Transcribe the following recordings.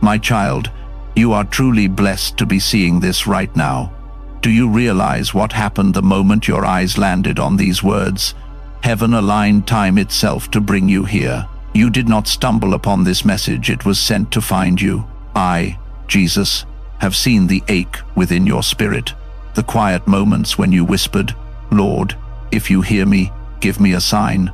My child, you are truly blessed to be seeing this right now. Do you realize what happened the moment your eyes landed on these words? Heaven aligned time itself to bring you here. You did not stumble upon this message, it was sent to find you. I, Jesus, have seen the ache within your spirit, the quiet moments when you whispered, Lord, if you hear me, give me a sign.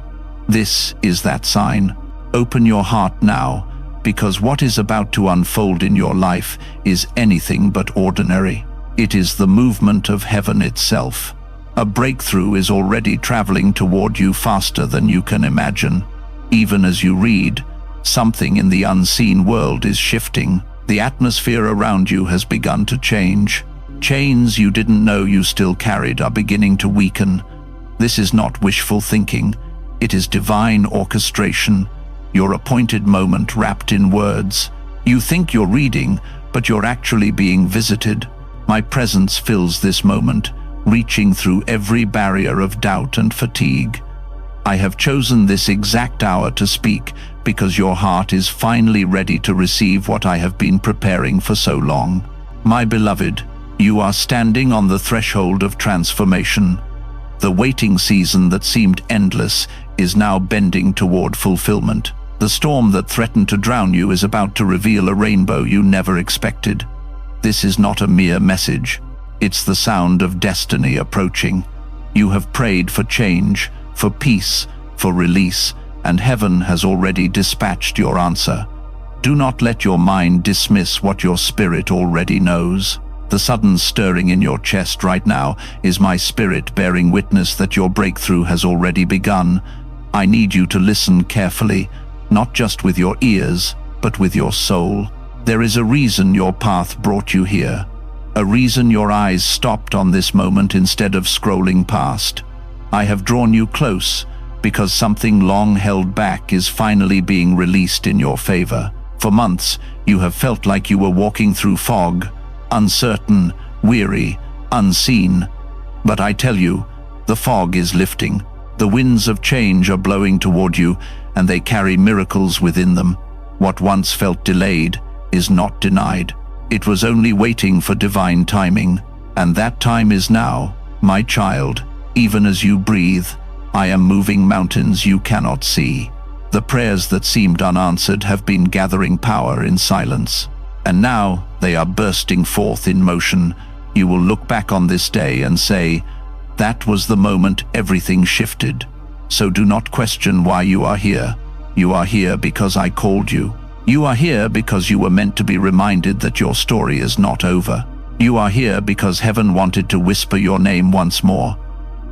This is that sign. Open your heart now, because what is about to unfold in your life is anything but ordinary. It is the movement of heaven itself. A breakthrough is already traveling toward you faster than you can imagine. Even as you read, something in the unseen world is shifting. The atmosphere around you has begun to change. Chains you didn't know you still carried are beginning to weaken. This is not wishful thinking. It is divine orchestration, your appointed moment wrapped in words. You think you're reading, but you're actually being visited. My presence fills this moment, reaching through every barrier of doubt and fatigue. I have chosen this exact hour to speak because your heart is finally ready to receive what I have been preparing for so long. My beloved, you are standing on the threshold of transformation. The waiting season that seemed endless is now bending toward fulfillment. The storm that threatened to drown you is about to reveal a rainbow you never expected. This is not a mere message. It's the sound of destiny approaching. You have prayed for change, for peace, for release, and heaven has already dispatched your answer. Do not let your mind dismiss what your spirit already knows. The sudden stirring in your chest right now is my spirit bearing witness that your breakthrough has already begun. I need you to listen carefully, not just with your ears, but with your soul. There is a reason your path brought you here, a reason your eyes stopped on this moment instead of scrolling past. I have drawn you close because something long held back is finally being released in your favor. For months, you have felt like you were walking through fog, uncertain, weary, unseen. But I tell you, the fog is lifting. The winds of change are blowing toward you, and they carry miracles within them. What once felt delayed is not denied. It was only waiting for divine timing, and that time is now, my child. Even as you breathe, I am moving mountains you cannot see. The prayers that seemed unanswered have been gathering power in silence, and now they are bursting forth in motion. You will look back on this day and say, that was the moment everything shifted. So do not question why you are here. You are here because I called you. You are here because you were meant to be reminded that your story is not over. You are here because heaven wanted to whisper your name once more.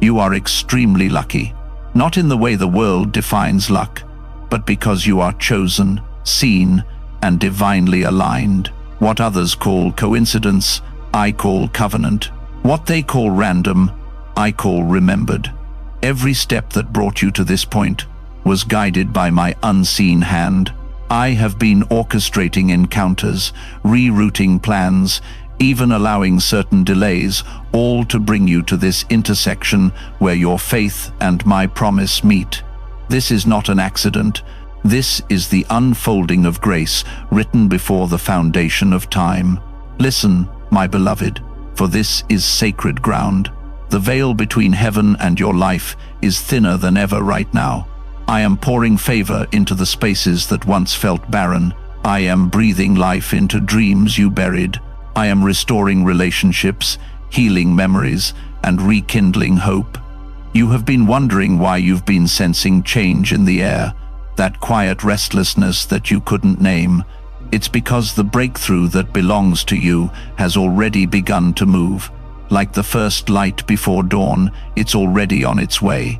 You are extremely lucky, not in the way the world defines luck, but because you are chosen, seen, and divinely aligned. What others call coincidence, I call covenant. What they call random, I call remembered. Every step that brought you to this point was guided by my unseen hand. I have been orchestrating encounters, rerouting plans, even allowing certain delays, all to bring you to this intersection where your faith and my promise meet. This is not an accident. This is the unfolding of grace written before the foundation of time. Listen, my beloved, for this is sacred ground. The veil between heaven and your life is thinner than ever right now. I am pouring favor into the spaces that once felt barren. I am breathing life into dreams you buried. I am restoring relationships, healing memories, and rekindling hope. You have been wondering why you've been sensing change in the air, that quiet restlessness that you couldn't name. It's because the breakthrough that belongs to you has already begun to move. Like the first light before dawn, it's already on its way.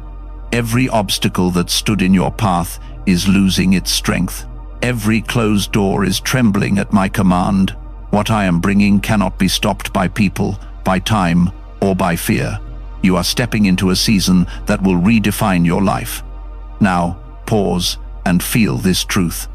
Every obstacle that stood in your path is losing its strength. Every closed door is trembling at my command. What I am bringing cannot be stopped by people, by time, or by fear. You are stepping into a season that will redefine your life. Now, pause and feel this truth.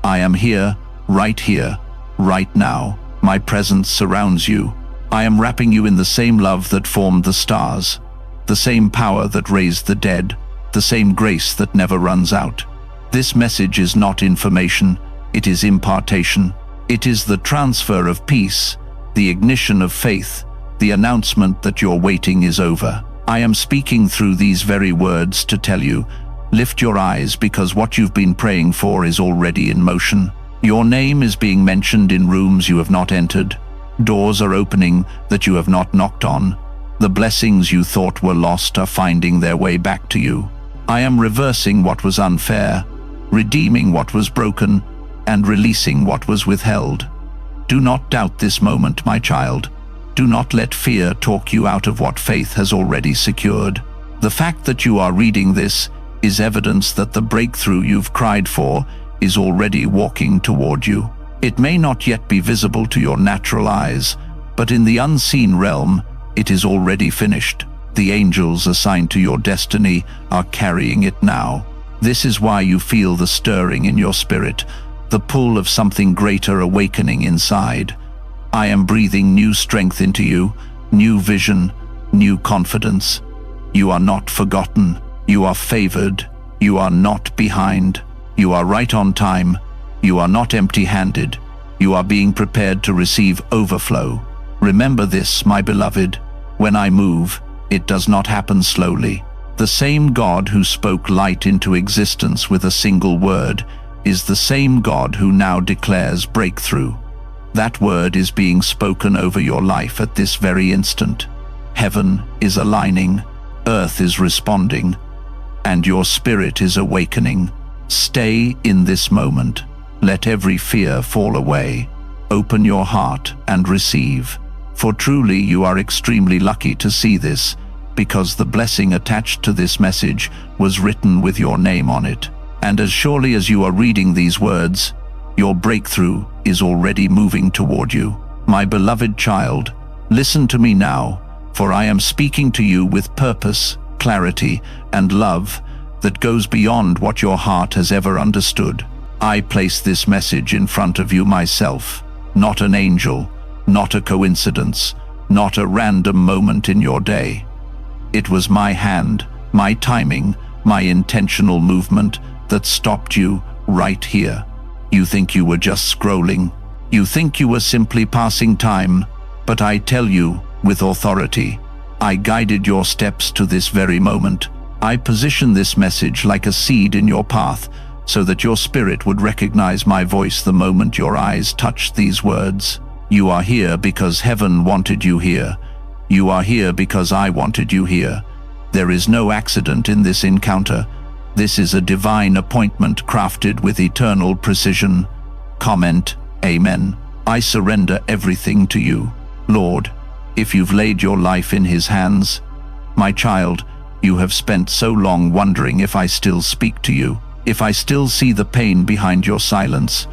I am here, right now. My presence surrounds you. I am wrapping you in the same love that formed the stars, the same power that raised the dead, the same grace that never runs out. This message is not information, it is impartation. It is the transfer of peace, the ignition of faith, the announcement that your waiting is over. I am speaking through these very words to tell you, lift your eyes, because what you've been praying for is already in motion. Your name is being mentioned in rooms you have not entered. Doors are opening that you have not knocked on. The blessings you thought were lost are finding their way back to you. I am reversing what was unfair, redeeming what was broken, and releasing what was withheld. Do not doubt this moment, my child. Do not let fear talk you out of what faith has already secured. The fact that you are reading this is evidence that the breakthrough you've cried for is already walking toward you. It may not yet be visible to your natural eyes, but in the unseen realm, it is already finished. The angels assigned to your destiny are carrying it now. This is why you feel the stirring in your spirit, the pull of something greater awakening inside. I am breathing new strength into you, new vision, new confidence. You are not forgotten. You are favored. You are not behind. You are right on time. You are not empty-handed. You are being prepared to receive overflow. Remember this, my beloved. When I move, it does not happen slowly. The same God who spoke light into existence with a single word is the same God who now declares breakthrough. That word is being spoken over your life at this very instant. Heaven is aligning, earth is responding, and your spirit is awakening. Stay in this moment. Let every fear fall away. Open your heart and receive. For truly you are extremely lucky to see this, because the blessing attached to this message was written with your name on it. And as surely as you are reading these words, your breakthrough is already moving toward you. My beloved child, listen to me now, for I am speaking to you with purpose, clarity, and love that goes beyond what your heart has ever understood. I place this message in front of you myself, not an angel, not a coincidence, not a random moment in your day. It was my hand, my timing, my intentional movement that stopped you right here. You think you were just scrolling. You think you were simply passing time. But I tell you, with authority, I guided your steps to this very moment. I positioned this message like a seed in your path, so that your spirit would recognize my voice the moment your eyes touched these words. You are here because heaven wanted you here. You are here because I wanted you here. There is no accident in this encounter. This is a divine appointment crafted with eternal precision. Comment, Amen. I surrender everything to you. Lord, if you've laid your life in His hands, my child, you have spent so long wondering if I still speak to you, if I still see the pain behind your silence,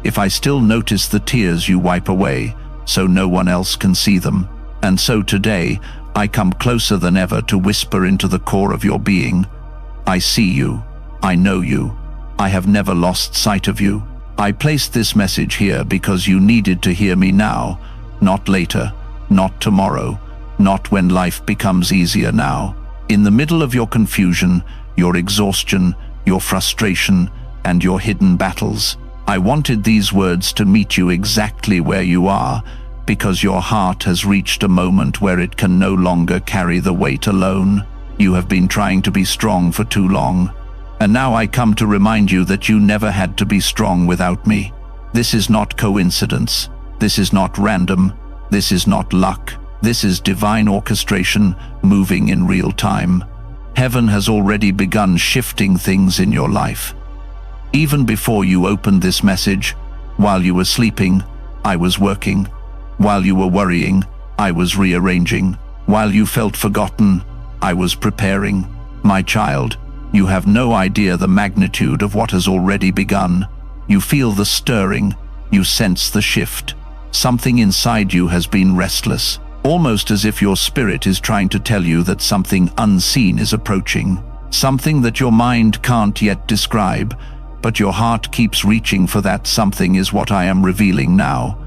if I still notice the tears you wipe away so no one else can see them. And so today, I come closer than ever to whisper into the core of your being, I see you. I know you. I have never lost sight of you. I placed this message here because you needed to hear me now, not later, not tomorrow, not when life becomes easier now. In the middle of your confusion, your exhaustion, your frustration, and your hidden battles, I wanted these words to meet you exactly where you are, because your heart has reached a moment where it can no longer carry the weight alone. You have been trying to be strong for too long, and now I come to remind you that you never had to be strong without me. This is not coincidence. This is not random. This is not luck. This is divine orchestration moving in real time. Heaven has already begun shifting things in your life. Even before you opened this message, while you were sleeping, I was working. While you were worrying, I was rearranging. While you felt forgotten, I was preparing. My child, you have no idea the magnitude of what has already begun. You feel the stirring, you sense the shift. Something inside you has been restless, almost as if your spirit is trying to tell you that something unseen is approaching. Something that your mind can't yet describe, but your heart keeps reaching for. That something is what I am revealing now.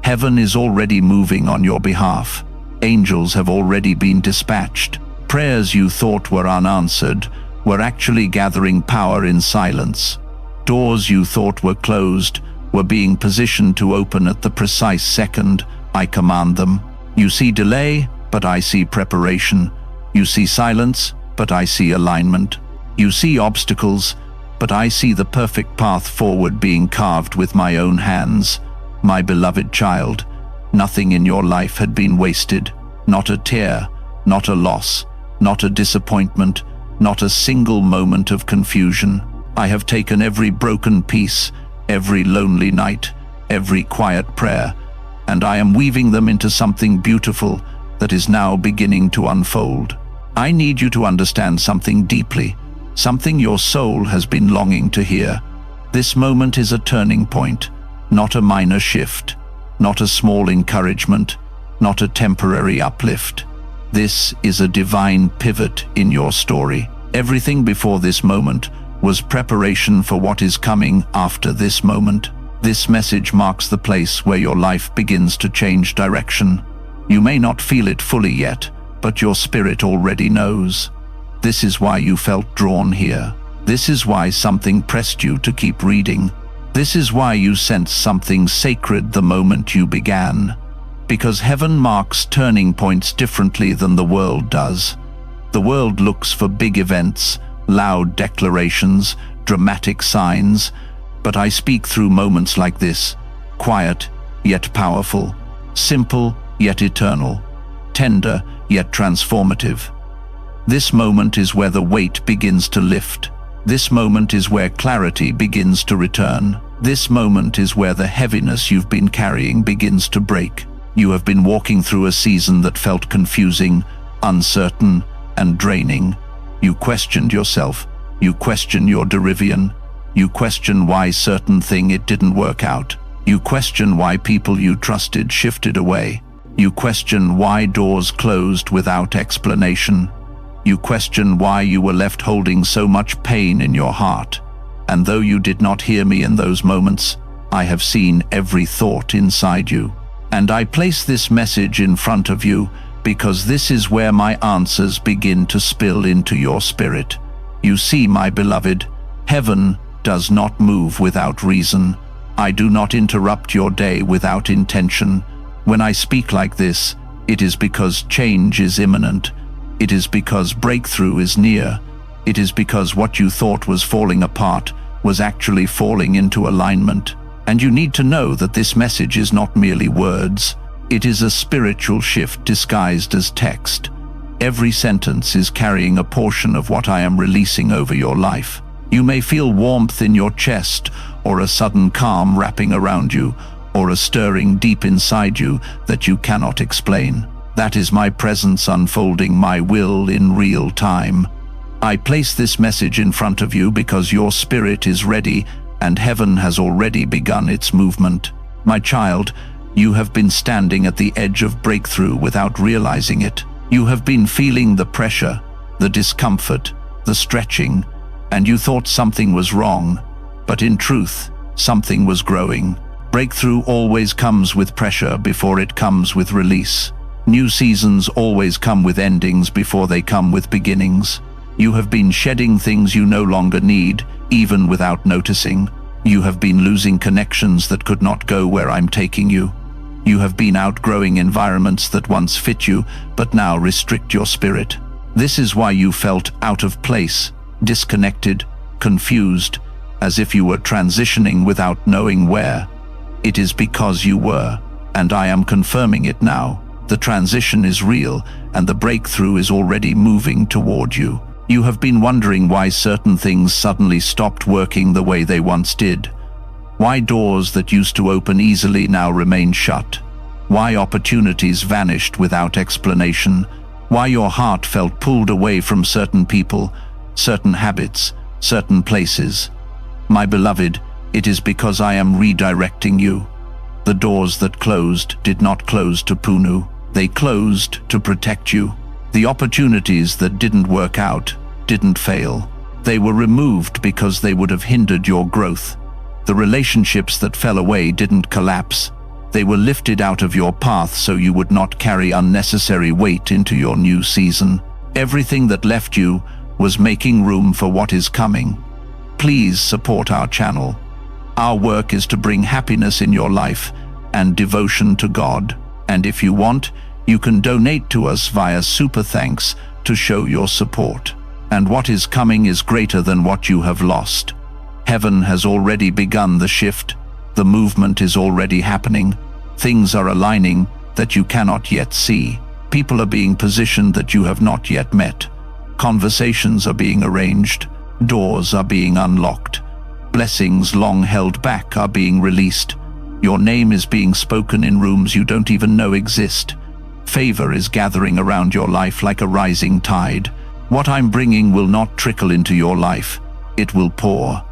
Heaven is already moving on your behalf. Angels have already been dispatched. Prayers you thought were unanswered were actually gathering power in silence. Doors you thought were closed were being positioned to open at the precise second I command them. You see delay, but I see preparation. You see silence, but I see alignment. You see obstacles, but I see the perfect path forward being carved with my own hands. My beloved child, nothing in your life had been wasted. Not a tear, not a loss, not a disappointment, not a single moment of confusion. I have taken every broken piece, every lonely night, every quiet prayer, and I am weaving them into something beautiful that is now beginning to unfold. I need you to understand something deeply, something your soul has been longing to hear. This moment is a turning point, not a minor shift, not a small encouragement, not a temporary uplift. This is a divine pivot in your story. Everything before this moment was preparation for what is coming after this moment. This message marks the place where your life begins to change direction. You may not feel it fully yet, but your spirit already knows. This is why you felt drawn here. This is why something pressed you to keep reading. This is why you sensed something sacred the moment you began. Because heaven marks turning points differently than the world does. The world looks for big events, loud declarations, dramatic signs, but I speak through moments like this, quiet yet powerful, simple yet eternal, tender yet transformative. This moment is where the weight begins to lift. This moment is where clarity begins to return. This moment is where the heaviness you've been carrying begins to break. You have been walking through a season that felt confusing, uncertain, and draining. You questioned yourself. You question your derision. You question why certain thing it didn't work out. You question why people you trusted shifted away. You question why doors closed without explanation. You question why you were left holding so much pain in your heart. And though you did not hear me in those moments, I have seen every thought inside you. And I place this message in front of you because this is where my answers begin to spill into your spirit. You see, my beloved, heaven does not move without reason. I do not interrupt your day without intention. When I speak like this, it is because change is imminent. It is because breakthrough is near. It is because what you thought was falling apart was actually falling into alignment. And you need to know that this message is not merely words. It is a spiritual shift disguised as text. Every sentence is carrying a portion of what I am releasing over your life. You may feel warmth in your chest, or a sudden calm wrapping around you, or a stirring deep inside you that you cannot explain. That is my presence unfolding my will in real time. I place this message in front of you because your spirit is ready and heaven has already begun its movement. My child, you have been standing at the edge of breakthrough without realizing it. You have been feeling the pressure, the discomfort, the stretching, and you thought something was wrong, but in truth, something was growing. Breakthrough always comes with pressure before it comes with release. New seasons always come with endings before they come with beginnings. You have been shedding things you no longer need, even without noticing. You have been losing connections that could not go where I'm taking you. You have been outgrowing environments that once fit you, but now restrict your spirit. This is why you felt out of place, disconnected, confused, as if you were transitioning without knowing where. It is because you were, and I am confirming it now. The transition is real, and the breakthrough is already moving toward you. You have been wondering why certain things suddenly stopped working the way they once did. Why doors that used to open easily now remain shut. Why opportunities vanished without explanation. Why your heart felt pulled away from certain people, certain habits, certain places. My beloved, it is because I am redirecting you. The doors that closed did not close to Punu. They closed to protect you. The opportunities that didn't work out didn't fail. They were removed because they would have hindered your growth. The relationships that fell away didn't collapse. They were lifted out of your path so you would not carry unnecessary weight into your new season. Everything that left you was making room for what is coming. Please support our channel. Our work is to bring happiness in your life and devotion to God. And if you want, you can donate to us via Super Thanks to show your support. And what is coming is greater than what you have lost. Heaven has already begun the shift. The movement is already happening. Things are aligning that you cannot yet see. People are being positioned that you have not yet met. Conversations are being arranged. Doors are being unlocked. Blessings long held back are being released. Your name is being spoken in rooms you don't even know exist. Favor is gathering around your life like a rising tide. What I'm bringing will not trickle into your life. It will pour.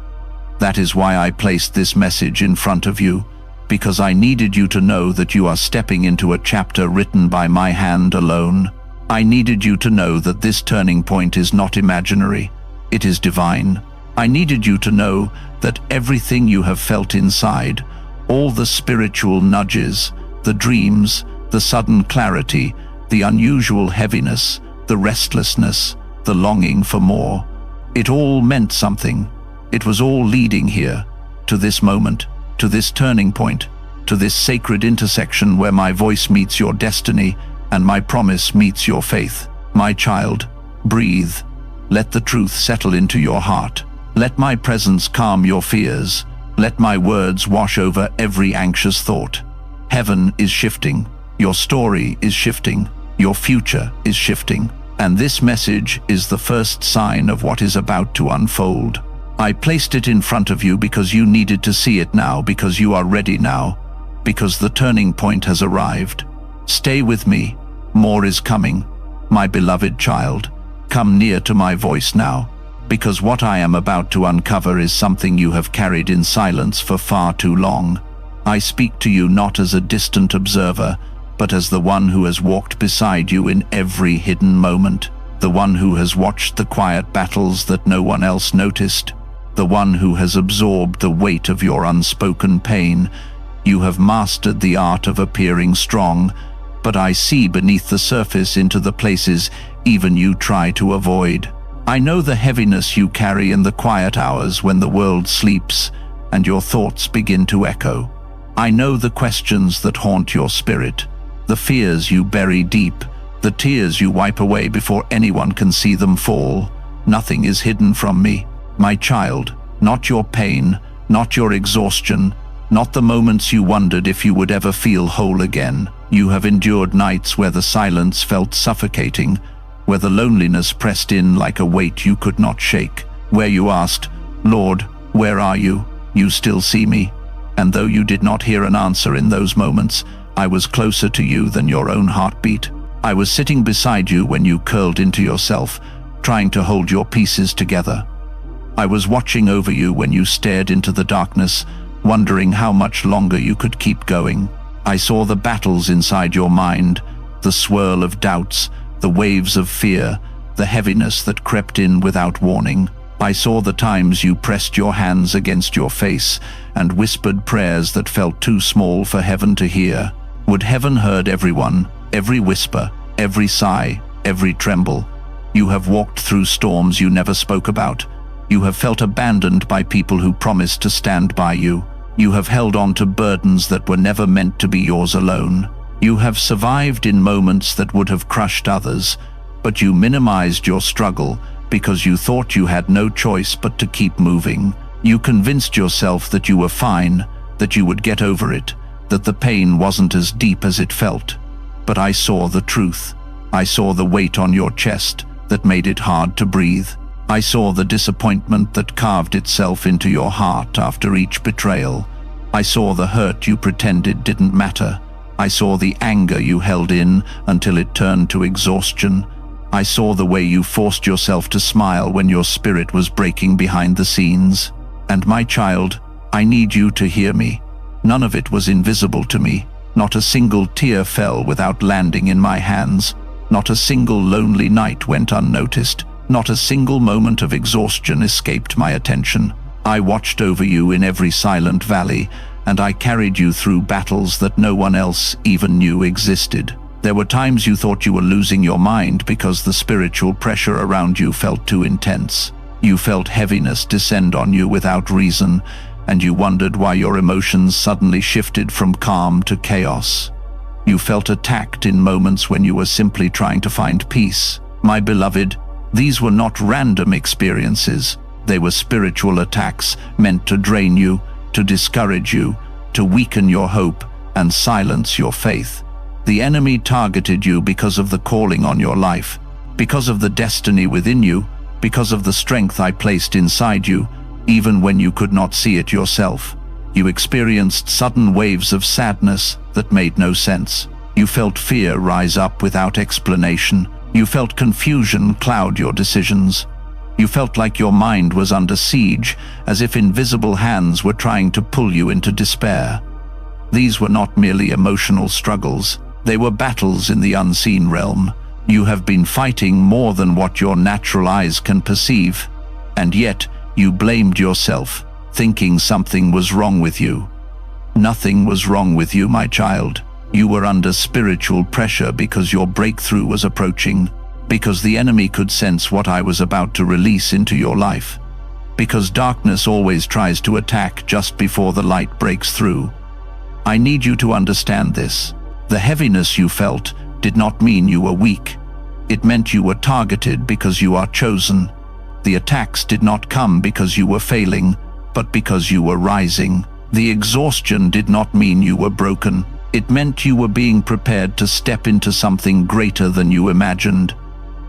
That is why I placed this message in front of you, because I needed you to know that you are stepping into a chapter written by my hand alone. I needed you to know that this turning point is not imaginary. It is divine. I needed you to know that everything you have felt inside, all the spiritual nudges, the dreams, the sudden clarity, the unusual heaviness, the restlessness, the longing for more, it all meant something. It was all leading here, to this moment, to this turning point, to this sacred intersection where my voice meets your destiny and my promise meets your faith. My child, breathe. Let the truth settle into your heart. Let my presence calm your fears. Let my words wash over every anxious thought. Heaven is shifting. Your story is shifting. Your future is shifting. And this message is the first sign of what is about to unfold. I placed it in front of you because you needed to see it now, because you are ready now, because the turning point has arrived. Stay with me. More is coming. My beloved child, come near to my voice now, because what I am about to uncover is something you have carried in silence for far too long. I speak to you not as a distant observer, but as the one who has walked beside you in every hidden moment, the one who has watched the quiet battles that no one else noticed, the one who has absorbed the weight of your unspoken pain. You have mastered the art of appearing strong, but I see beneath the surface into the places even you try to avoid. I know the heaviness you carry in the quiet hours when the world sleeps and your thoughts begin to echo. I know the questions that haunt your spirit, the fears you bury deep, the tears you wipe away before anyone can see them fall. Nothing is hidden from me, my child, not your pain, not your exhaustion, not the moments you wondered if you would ever feel whole again. You have endured nights where the silence felt suffocating, where the loneliness pressed in like a weight you could not shake, where you asked, Lord, where are you? You still see me. And though you did not hear an answer in those moments, I was closer to you than your own heartbeat. I was sitting beside you when you curled into yourself, trying to hold your pieces together. I was watching over you when you stared into the darkness, wondering how much longer you could keep going. I saw the battles inside your mind, the swirl of doubts, the waves of fear, the heaviness that crept in without warning. I saw the times you pressed your hands against your face and whispered prayers that felt too small for heaven to hear. Would heaven heard everyone, every whisper, every sigh, every tremble? You have walked through storms you never spoke about. You have felt abandoned by people who promised to stand by you. You have held on to burdens that were never meant to be yours alone. You have survived in moments that would have crushed others, but you minimized your struggle because you thought you had no choice but to keep moving. You convinced yourself that you were fine, that you would get over it, that the pain wasn't as deep as it felt. But I saw the truth. I saw the weight on your chest that made it hard to breathe. I saw the disappointment that carved itself into your heart after each betrayal. I saw the hurt you pretended didn't matter. I saw the anger you held in until it turned to exhaustion. I saw the way you forced yourself to smile when your spirit was breaking behind the scenes. And my child, I need you to hear me. None of it was invisible to me. Not a single tear fell without landing in my hands. Not a single lonely night went unnoticed. Not a single moment of exhaustion escaped my attention. I watched over you in every silent valley, and I carried you through battles that no one else even knew existed. There were times you thought you were losing your mind because the spiritual pressure around you felt too intense. You felt heaviness descend on you without reason, and you wondered why your emotions suddenly shifted from calm to chaos. You felt attacked in moments when you were simply trying to find peace. My beloved, these were not random experiences. They were spiritual attacks meant to drain you, to discourage you, to weaken your hope and silence your faith. The enemy targeted you because of the calling on your life, because of the destiny within you, because of the strength I placed inside you, even when you could not see it yourself. You experienced sudden waves of sadness that made no sense. You felt fear rise up without explanation. You felt confusion cloud your decisions. You felt like your mind was under siege, as if invisible hands were trying to pull you into despair. These were not merely emotional struggles. They were battles in the unseen realm. You have been fighting more than what your natural eyes can perceive, and yet you blamed yourself, thinking something was wrong with you. Nothing was wrong with you, my child. You were under spiritual pressure because your breakthrough was approaching, because the enemy could sense what I was about to release into your life, because darkness always tries to attack just before the light breaks through. I need you to understand this. The heaviness you felt did not mean you were weak. It meant you were targeted because you are chosen. The attacks did not come because you were failing, but because you were rising. The exhaustion did not mean you were broken. It meant you were being prepared to step into something greater than you imagined.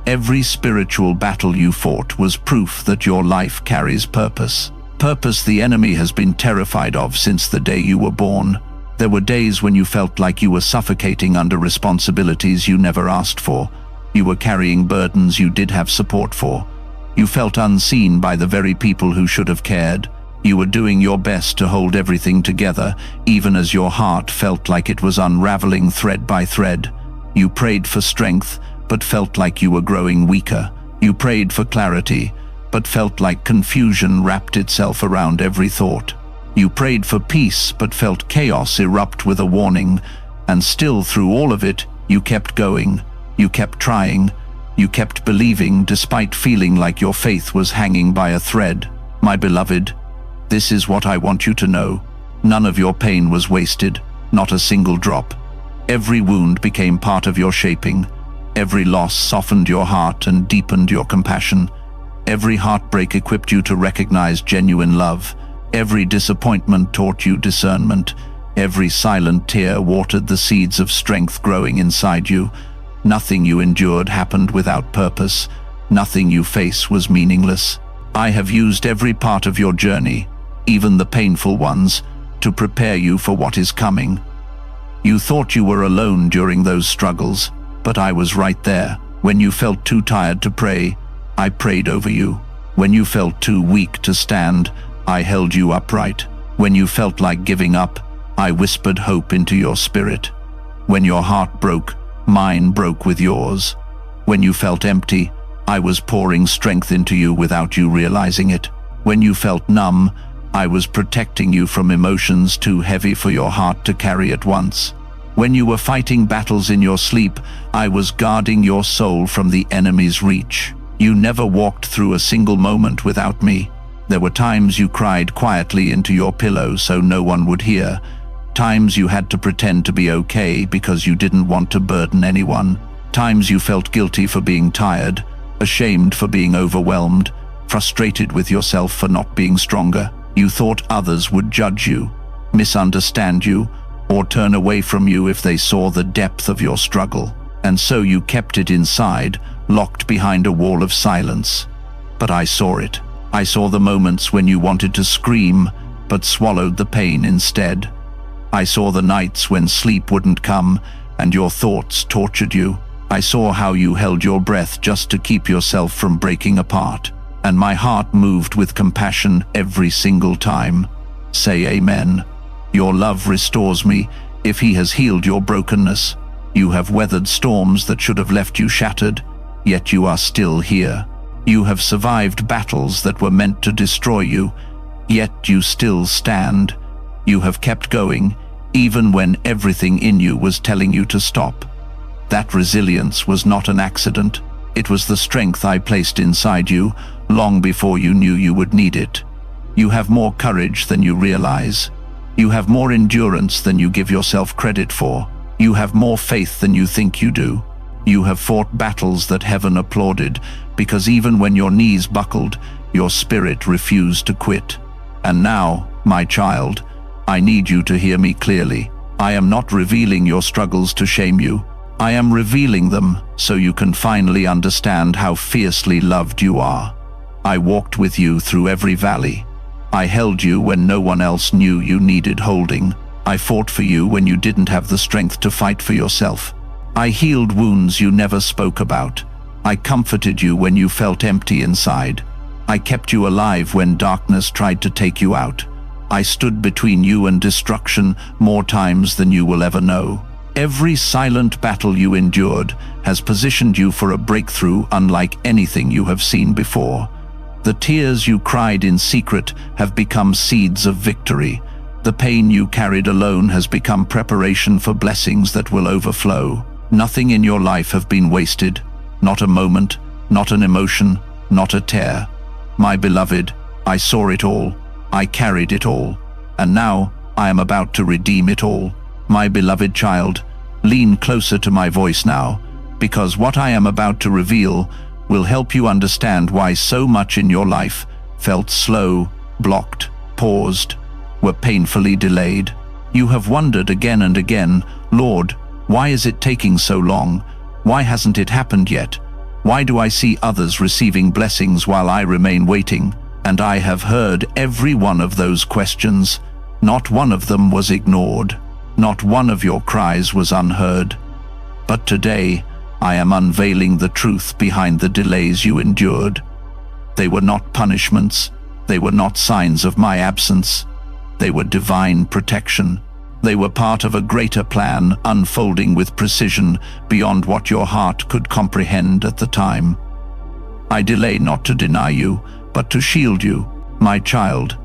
Every spiritual battle you fought was proof that your life carries purpose. Purpose the enemy has been terrified of since the day you were born. There were days when you felt like you were suffocating under responsibilities you never asked for. You were carrying burdens you did have support for. You felt unseen by the very people who should have cared. You were doing your best to hold everything together, even as your heart felt like it was unraveling thread by thread. You prayed for strength, but felt like you were growing weaker. You prayed for clarity, but felt like confusion wrapped itself around every thought. You prayed for peace, but felt chaos erupt with a warning. And still, through all of it, you kept going. You kept trying. You kept believing despite feeling like your faith was hanging by a thread. My beloved, this is what I want you to know. None of your pain was wasted, not a single drop. Every wound became part of your shaping. Every loss softened your heart and deepened your compassion. Every heartbreak equipped you to recognize genuine love. Every disappointment taught you discernment. Every silent tear watered the seeds of strength growing inside you. Nothing you endured happened without purpose. Nothing you face was meaningless. I have used every part of your journey, even the painful ones, to prepare you for what is coming. You thought you were alone during those struggles, but I was right there. When you felt too tired to pray, I prayed over you. When you felt too weak to stand, I held you upright. When you felt like giving up, I whispered hope into your spirit. When your heart broke, mine broke with yours. When you felt empty, I was pouring strength into you without you realizing it. When you felt numb, I was protecting you from emotions too heavy for your heart to carry at once. When you were fighting battles in your sleep, I was guarding your soul from the enemy's reach. You never walked through a single moment without me. There were times you cried quietly into your pillow so no one would hear. Times you had to pretend to be okay because you didn't want to burden anyone. Times you felt guilty for being tired, ashamed for being overwhelmed, frustrated with yourself for not being stronger. You thought others would judge you, misunderstand you, or turn away from you if they saw the depth of your struggle. And so you kept it inside, locked behind a wall of silence. But I saw it. I saw the moments when you wanted to scream, but swallowed the pain instead. I saw the nights when sleep wouldn't come, and your thoughts tortured you. I saw how you held your breath just to keep yourself from breaking apart. And my heart moved with compassion every single time. Say amen. Your love restores me if he has healed your brokenness. You have weathered storms that should have left you shattered, yet you are still here. You have survived battles that were meant to destroy you, yet you still stand. You have kept going, even when everything in you was telling you to stop. That resilience was not an accident. It was the strength I placed inside you long before you knew you would need it. You have more courage than you realize. You have more endurance than you give yourself credit for. You have more faith than you think you do. You have fought battles that heaven applauded, because even when your knees buckled, your spirit refused to quit. And now, my child, I need you to hear me clearly. I am not revealing your struggles to shame you. I am revealing them so you can finally understand how fiercely loved you are. I walked with you through every valley. I held you when no one else knew you needed holding. I fought for you when you didn't have the strength to fight for yourself. I healed wounds you never spoke about. I comforted you when you felt empty inside. I kept you alive when darkness tried to take you out. I stood between you and destruction more times than you will ever know. Every silent battle you endured has positioned you for a breakthrough unlike anything you have seen before. The tears you cried in secret have become seeds of victory. The pain you carried alone has become preparation for blessings that will overflow. Nothing in your life have been wasted. Not a moment, not an emotion, not a tear. My beloved, I saw it all. I carried it all. And now I am about to redeem it all. My beloved child, lean closer to my voice now, because what I am about to reveal will help you understand why so much in your life felt slow, blocked, paused, were painfully delayed. You have wondered again and again, Lord, why is it taking so long? Why hasn't it happened yet? Why do I see others receiving blessings while I remain waiting? And I have heard every one of those questions. Not one of them was ignored. Not one of your cries was unheard. But today, I am unveiling the truth behind the delays you endured. They were not punishments. They were not signs of my absence. They were divine protection. They were part of a greater plan unfolding with precision beyond what your heart could comprehend at the time. I delay not to deny you, but to shield you, my child.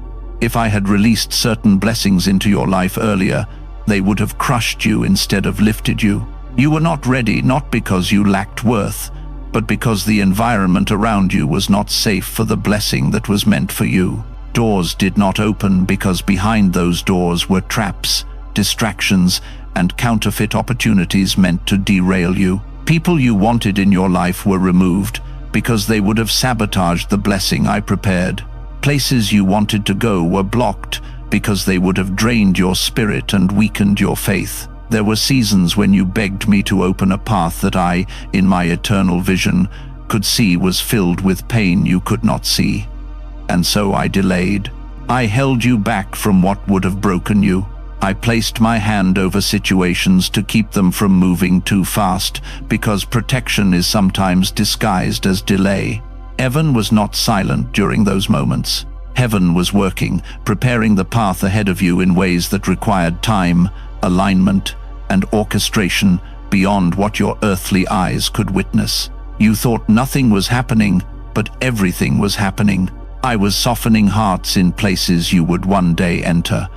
If I had released certain blessings into your life earlier, they would have crushed you instead of lifted you. You were not ready, not because you lacked worth, but because the environment around you was not safe for the blessing that was meant for you. Doors did not open because behind those doors were traps, distractions, and counterfeit opportunities meant to derail you. People you wanted in your life were removed because they would have sabotaged the blessing I prepared. Places you wanted to go were blocked because they would have drained your spirit and weakened your faith. There were seasons when you begged me to open a path that I, in my eternal vision, could see was filled with pain you could not see. And so I delayed. I held you back from what would have broken you. I placed my hand over situations to keep them from moving too fast, because protection is sometimes disguised as delay. Heaven was not silent during those moments. Heaven was working, preparing the path ahead of you in ways that required time, alignment, and orchestration beyond what your earthly eyes could witness. You thought nothing was happening, but everything was happening. I was softening hearts in places you would one day enter.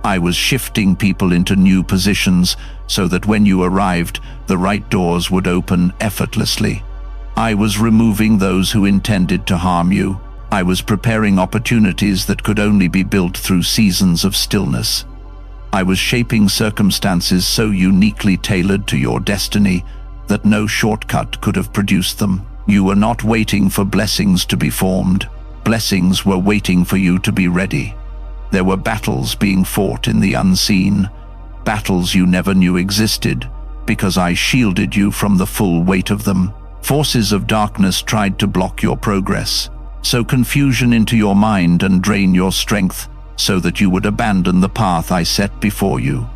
I was shifting people into new positions so that when you arrived, the right doors would open effortlessly. I was removing those who intended to harm you. I was preparing opportunities that could only be built through seasons of stillness. I was shaping circumstances so uniquely tailored to your destiny that no shortcut could have produced them. You were not waiting for blessings to be formed. Blessings were waiting for you to be ready. There were battles being fought in the unseen, battles you never knew existed, because I shielded you from the full weight of them. Forces of darkness tried to block your progress, sow confusion into your mind and drain your strength so that you would abandon the path I set before you.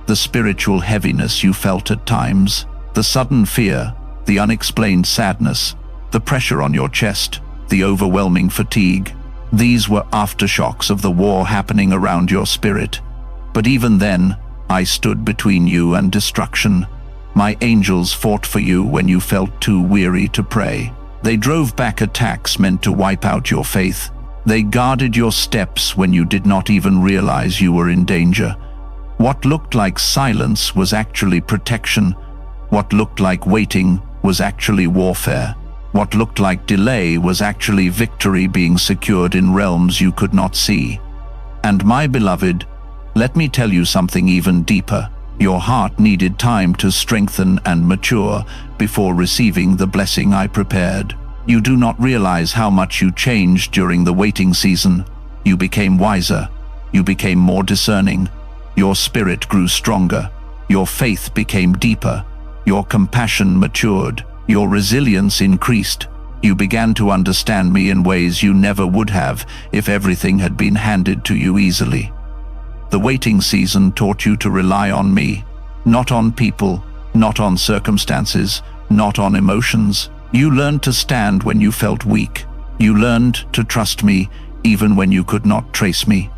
The spiritual heaviness you felt at times, the sudden fear, the unexplained sadness, the pressure on your chest, the overwhelming fatigue, these were aftershocks of the war happening around your spirit. But even then, I stood between you and destruction. My angels fought for you when you felt too weary to pray. They drove back attacks meant to wipe out your faith. They guarded your steps when you did not even realize you were in danger. What looked like silence was actually protection. What looked like waiting was actually warfare. What looked like delay was actually victory being secured in realms you could not see. And my beloved, let me tell you something even deeper. Your heart needed time to strengthen and mature before receiving the blessing I prepared. You do not realize how much you changed during the waiting season. You became wiser. You became more discerning. Your spirit grew stronger. Your faith became deeper. Your compassion matured. Your resilience increased. You began to understand me in ways you never would have if everything had been handed to you easily. The waiting season taught you to rely on me, not on people, not on circumstances, not on emotions. You learned to stand when you felt weak. You learned to trust me even when you could not trace me.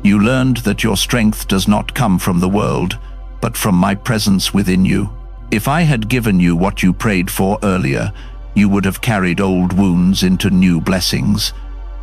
You learned that your strength does not come from the world, but from my presence within you. If I had given you what you prayed for earlier, you would have carried old wounds into new blessings.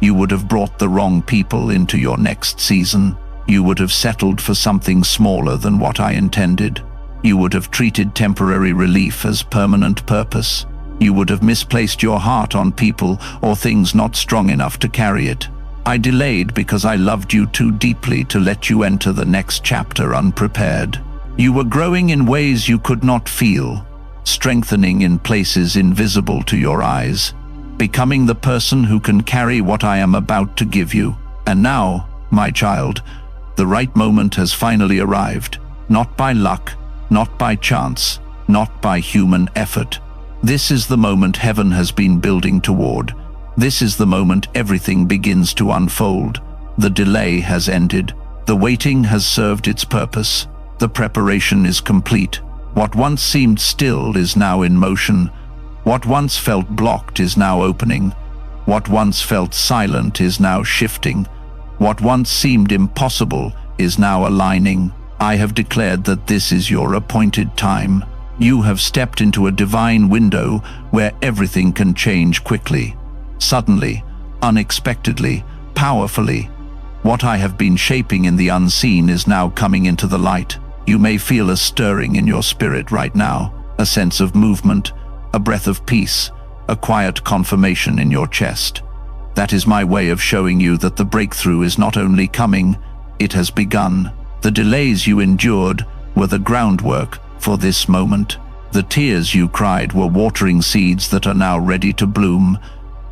You would have brought the wrong people into your next season. You would have settled for something smaller than what I intended. You would have treated temporary relief as permanent purpose. You would have misplaced your heart on people or things not strong enough to carry it. I delayed because I loved you too deeply to let you enter the next chapter unprepared. You were growing in ways you could not feel, strengthening in places invisible to your eyes, becoming the person who can carry what I am about to give you. And now, my child, the right moment has finally arrived, not by luck, not by chance, not by human effort. This is the moment heaven has been building toward. This is the moment everything begins to unfold. The delay has ended. The waiting has served its purpose. The preparation is complete. What once seemed still is now in motion. What once felt blocked is now opening. What once felt silent is now shifting. What once seemed impossible is now aligning. I have declared that this is your appointed time. You have stepped into a divine window where everything can change quickly, suddenly, unexpectedly, powerfully. What I have been shaping in the unseen is now coming into the light. You may feel a stirring in your spirit right now, a sense of movement, a breath of peace, a quiet confirmation in your chest. That is my way of showing you that the breakthrough is not only coming, it has begun. The delays you endured were the groundwork for this moment. The tears you cried were watering seeds that are now ready to bloom.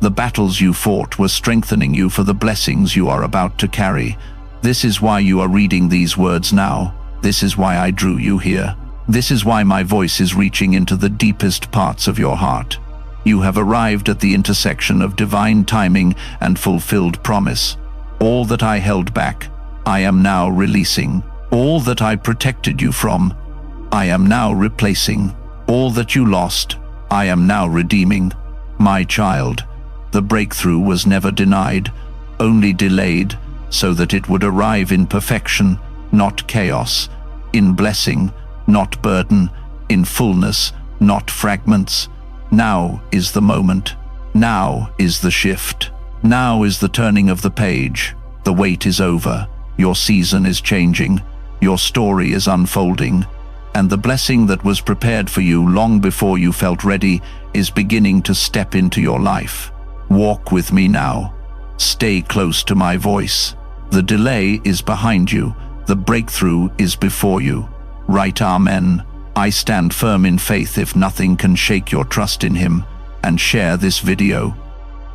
The battles you fought were strengthening you for the blessings you are about to carry. This is why you are reading these words now. This is why I drew you here. This is why my voice is reaching into the deepest parts of your heart. You have arrived at the intersection of divine timing and fulfilled promise. All that I held back, I am now releasing. All that I protected you from, I am now replacing. All that you lost, I am now redeeming. My child, the breakthrough was never denied, only delayed, so that it would arrive in perfection, not chaos, in blessing, not burden, in fullness, not fragments. Now is the moment. Now is the shift. Now is the turning of the page. The wait is over. Your season is changing. Your story is unfolding. And the blessing that was prepared for you long before you felt ready is beginning to step into your life. Walk with me now. Stay close to my voice. The delay is behind you. The breakthrough is before you. Write Amen. I stand firm in faith if nothing can shake your trust in Him. And share this video.